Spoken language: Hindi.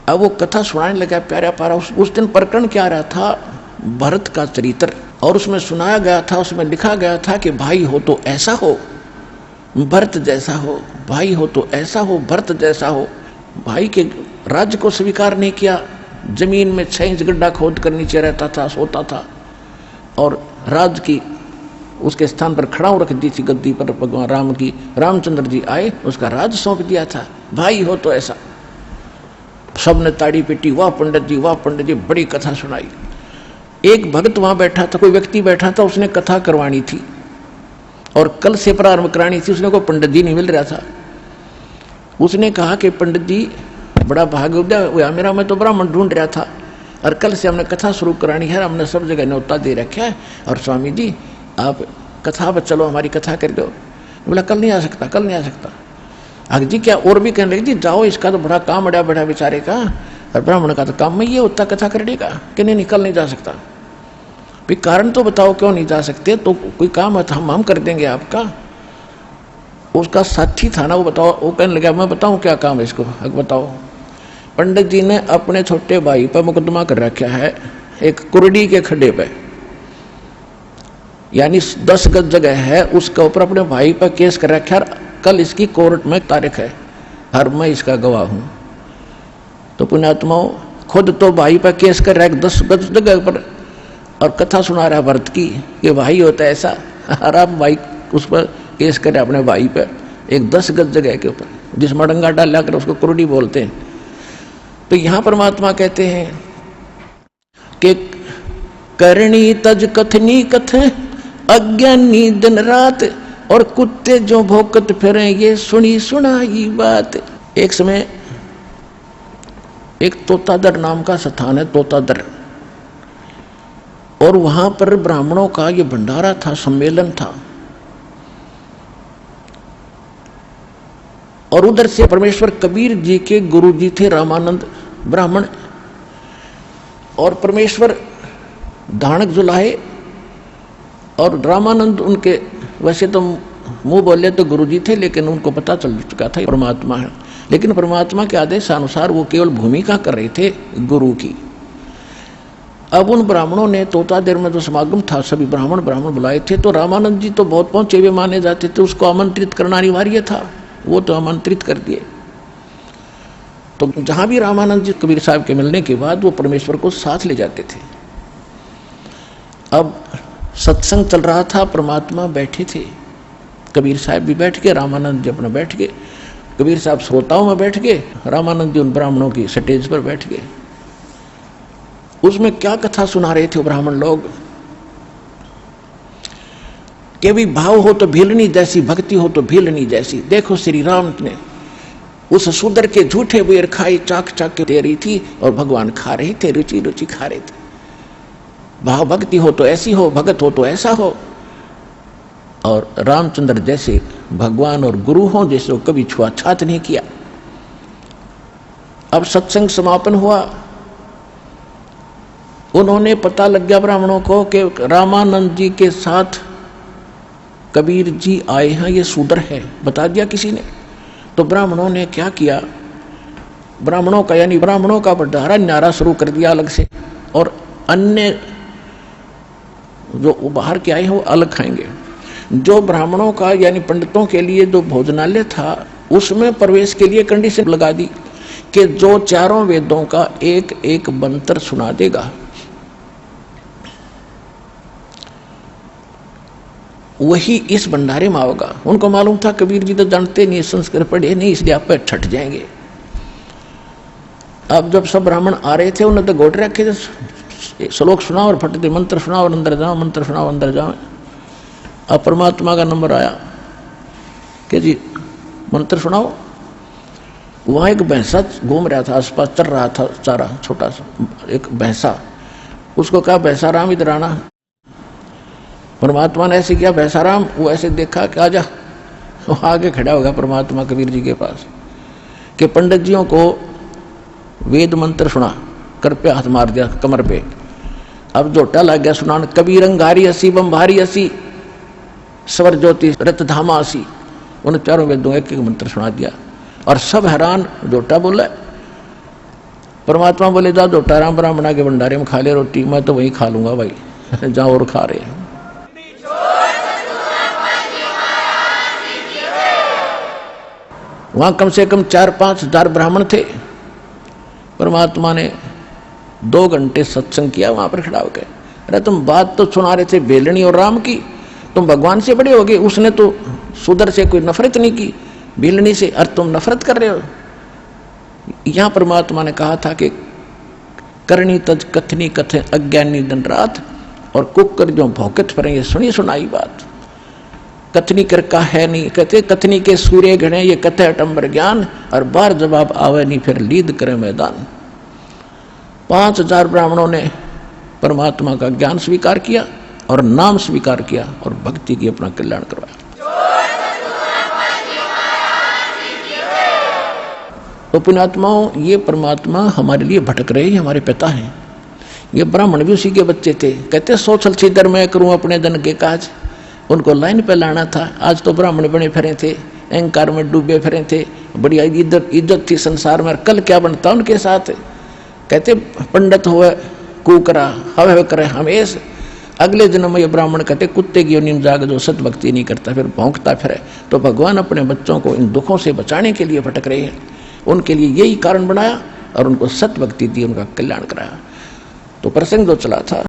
अब वो कथा सुनाने लगा प्यारा प्यारा। उस दिन प्रकरण क्या रहा था, भरत का चरित्र, और उसमें सुनाया गया था, उसमें लिखा गया था कि भाई हो तो ऐसा हो भरत जैसा हो, भाई हो तो ऐसा हो भरत जैसा हो। भाई के राज्य को स्वीकार नहीं किया, जमीन में 6 इंच गड्ढा खोद कर नीचे रहता था, सोता था, और राज की उसके स्थान पर खड़ा रख दी थी गद्दी पर भगवान राम की। रामचंद्र जी आए, उसका राज सौंप दिया था, भाई हो तो ऐसा। सबने ताड़ी पीटी, वाह पंडित जी, वाह पंडित जी, बड़ी कथा सुनाई। एक भक्त वहां बैठा था, कोई व्यक्ति बैठा था, उसने कथा करवानी थी और कल से प्रारंभ करानी थी। उसने कोई पंडित जी नहीं मिल रहा था। उसने कहा कि पंडित जी बड़ा भाग्योदय हुआ मेरा, मैं तो ब्राह्मण ढूंढ रहा था और कल से हमने कथा शुरू करानी है, हमने सब जगह न्योता दे रखा है, और स्वामी जी आप कथा पर चलो, हमारी कथा कर दो। बोला कल नहीं आ सकता, कल नहीं आ सकता। अग जी क्या और भी कहने लगे जी जाओ, इसका तो बड़ा काम अड़ा बड़ा बेचारे का, और ब्राह्मण का तो काम में ये होता कथा करने का, कि नहीं कल नहीं जा सकता। भाई कारण तो बताओ क्यों नहीं जा सकते, तो कोई काम है तो हम कर देंगे आपका। उसका साथी था ना, वो बताओ, वो कहने लगा मैं बताऊं क्या काम है इसको, बताओ। पंडित जी ने अपने छोटे भाई पर मुकदमा कर रखा है एक कुरडी के खड्डे पे, यानी 10 गज जगह है, उसके ऊपर अपने भाई पर केस कर रखा है। कल इसकी कोर्ट में तारीख है और मैं इसका गवाह हूं। तो पुण्यात्माओं, खुद तो भाई पर केस कर रहा है 10 गज जगह पर, और कथा सुना रहा है भरत की कि भाई होता है ऐसा, और आप भाई उस पर केस करे अपने भाई पर एक 10 गज जगह के ऊपर, जिस मडंगा डाल कर उसको कुरडी बोलते हैं। तो यहां परमात्मा कहते हैं कि करणी तज कथनी कथ अज्ञानी दिन रात, और कुत्ते जो भौंकत फिरे ये सुनी सुनाई बात। एक समय एक तोतादर नाम का स्थान है, तोतादर, और वहां पर ब्राह्मणों का ये भंडारा था, सम्मेलन था। और उधर से परमेश्वर कबीर जी के गुरु जी थे रामानंद ब्राह्मण, और परमेश्वर धानक जुलाहे, और रामानंद उनके वैसे तो मुंह बोले तो गुरु जी थे, लेकिन उनको पता चल चुका था परमात्मा है। लेकिन परमात्मा के आदेश अनुसार वो केवल भूमिका कर रहे थे गुरु की। अब उन ब्राह्मणों ने तोता देर में जो समागम था, सभी ब्राह्मण बुलाए थे, तो रामानंद जी तो बहुत पहुंचे हुए माने जाते थे, उसको आमंत्रित करना अनिवार्य था, वो तो आमंत्रित कर दिए। तो जहां भी रामानंद जी कबीर साहब के मिलने के बाद वो परमेश्वर को साथ ले जाते थे। अब सत्संग चल रहा था, परमात्मा बैठे थे, कबीर साहब भी बैठ गए, रामानंद जी अपना बैठ गए, कबीर साहब श्रोताओं में बैठ गए, रामानंद जी उन ब्राह्मणों की स्टेज पर बैठ गए। उसमें क्या कथा सुना रहे थे ब्राह्मण लोग कि भी भाव हो तो भीलनी जैसी, भक्ति हो तो भीलनी जैसी। देखो श्री राम ने उस सुदर के झूठे बेर खाई, चाक चाक के दे रही थी, और भगवान खा रहे थे, रुचि रुचि खा रहे थे। भाव भक्ति हो तो ऐसी हो, भगत हो तो ऐसा हो, और रामचंद्र जैसे भगवान और गुरु हो जैसे वो कभी छुआछात नहीं किया। अब सत्संग समापन हुआ, उन्होंने पता लग गया ब्राह्मणों को कि रामानंद जी के साथ कबीर जी आए हैं, ये शूद्र है, बता दिया किसी ने। तो ब्राह्मणों ने क्या किया, ब्राह्मणों का यानी ब्राह्मणों का भंडारा न्यारा शुरू कर दिया अलग से, और अन्य जो बाहर के आए हैं वो अलग खाएंगे। जो ब्राह्मणों का यानी पंडितों के लिए जो भोजनालय था, उसमें प्रवेश के लिए कंडीशन लगा दी कि जो चारों वेदों का एक एक मंत्र सुना देगा वही इस भंडारे में आओगा। उनको मालूम था कबीर जी तो जानते नहीं, संस्कृत पढ़े नहीं, इसलिए आप पे छट जाएंगे। अब जब सब ब्राह्मण आ रहे थे, उन्होंने तो घोट रखे थे, श्लोक सुनाओ और फटते मंत्र सुनाओ और अंदर जाओ, मंत्र सुनाओ अंदर जाओ। अब परमात्मा का नंबर आया कि जी मंत्र सुनाओ। वहां एक भैंसा घूम रहा था, आसपास चल रहा था चारा, छोटा सा एक भैंसा। उसको कहा भैंसा राम इधर आना। परमात्मा ने ऐसे किया, भैंसा राम, वो ऐसे देखा कि आजा, वो आगे खड़ा होगा परमात्मा कबीर जी के पास कि पंडित जियों को वेद मंत्र सुना, कर पे हाथ मार दिया कमर पे। अब जोटा लग गया सुनान, कबीर अंगारी असी बम्भारी असी स्वर ज्योति रत धामा असी। उन चारों वेदों एक एक मंत्र सुना दिया और सब हैरान। जोटा बोला परमात्मा बोले जाओ जो 18 ब्राह्मणा के भंडारे में खा ले रोटी, मैं तो वही खा लूंगा भाई, जाओ और खा रहे हैं। वहां कम से कम 4-5 हजार ब्राह्मण थे। परमात्मा ने 2 घंटे सत्संग किया वहां पर खड़ा होकर। अरे तुम बात तो सुना रहे थे बेलनी और राम की, तुम भगवान से बड़े हो गए, उसने तो सुदर से कोई नफरत नहीं की, बेलनी से, और तुम नफरत कर रहे हो। यहां परमात्मा ने कहा था कि करनी तज कथनी कथे अज्ञानी दिन रात, और कुकर जो भौकत पर ये सुनी सुनाई बात। कथनी कर का है नहीं, कहते कथनी के सूर्य घड़े ये कथे अटंबर ज्ञान, और बार जवाब आवे नहीं फिर लीद करे मैदान। 5000 ब्राह्मणों ने परमात्मा का ज्ञान स्वीकार किया और नाम स्वीकार किया और भक्ति की अपना कल्याण करवाया। तो पुण्यात्माओं, ये परमात्मा हमारे लिए भटक रहे हैं, हमारे पिता हैं। ये ब्राह्मण भी उसी के बच्चे थे। कहते सोचल छिदर मैं करूं अपने धन के काज, उनको लाइन पे लाना था। आज तो ब्राह्मण बने फिरे थे, अहंकार में डूबे फिरे थे, बढ़िया इज्जत थी संसार में, कल क्या बनता उनके साथ। कहते पंडित हुए कुकरा हवे करे हमेश, अगले जन्म में ये ब्राह्मण कहते कुत्ते की योनि में जाग जो सत भक्ति नहीं करता फिर भौंकता फिरे। तो भगवान अपने बच्चों को इन दुखों से बचाने के लिए भटक रहे हैं, उनके लिए यही कारण बनाया और उनको सत भक्ति दी, उनका कल्याण कराया। तो प्रसंग जो चला था